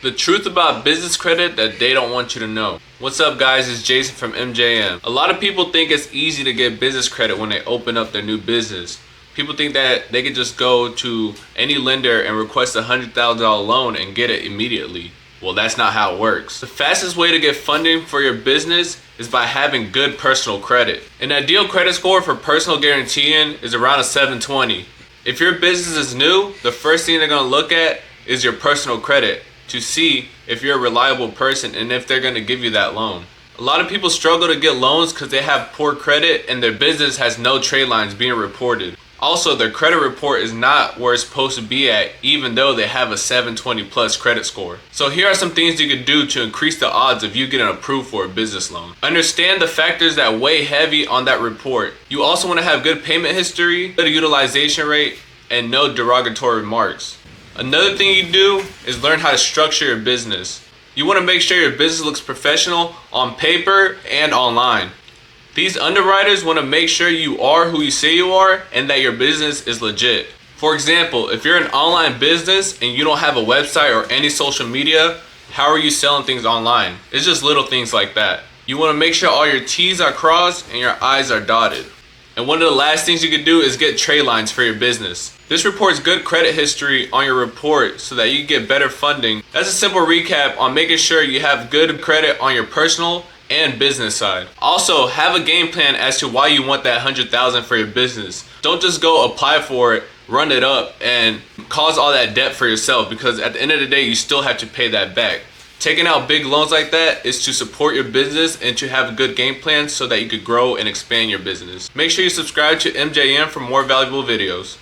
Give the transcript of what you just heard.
The truth about business credit that they don't want you to know. What's up guys, it's Jason from MJM. A lot of people think it's easy to get business credit when they open up their new business. People think that they can just go to any lender and request a $100,000 loan and get it immediately. Well, that's not how it works. The fastest way to get funding for your business is by having good personal credit. An ideal credit score for personal guaranteeing is around a 720. If your business is new, the first thing they're going to look at is your personal credit to see if you're a reliable person and if they're going to give you that loan. A lot of people struggle to get loans because they have poor credit and their business has no trade lines being reported. Also, their credit report is not where it's supposed to be at, even though they have a 720 plus credit score. So here are some things you can do to increase the odds of you getting approved for a business loan. Understand the factors that weigh heavy on that report. You also want to have good payment history, good utilization rate, and no derogatory remarks. Another thing you do is learn how to structure your business. You want to make sure your business looks professional on paper and online. These underwriters want to make sure you are who you say you are and that your business is legit. For example, if you're an online business and you don't have a website or any social media, how are you selling things online? It's just little things like that. You want to make sure all your T's are crossed and your I's are dotted. And one of the last things you can do is get trade lines for your business. This reports good credit history on your report so that you get better funding. That's a simple recap on making sure you have good credit on your personal and business side. Also, have a game plan as to why you want that $100,000 for your business. Don't just go apply for it, run it up, and cause all that debt for yourself, because at the end of the day, you still have to pay that back. Taking out big loans like that is to support your business and to have a good game plan so that you could grow and expand your business. Make sure you subscribe to MJM for more valuable videos.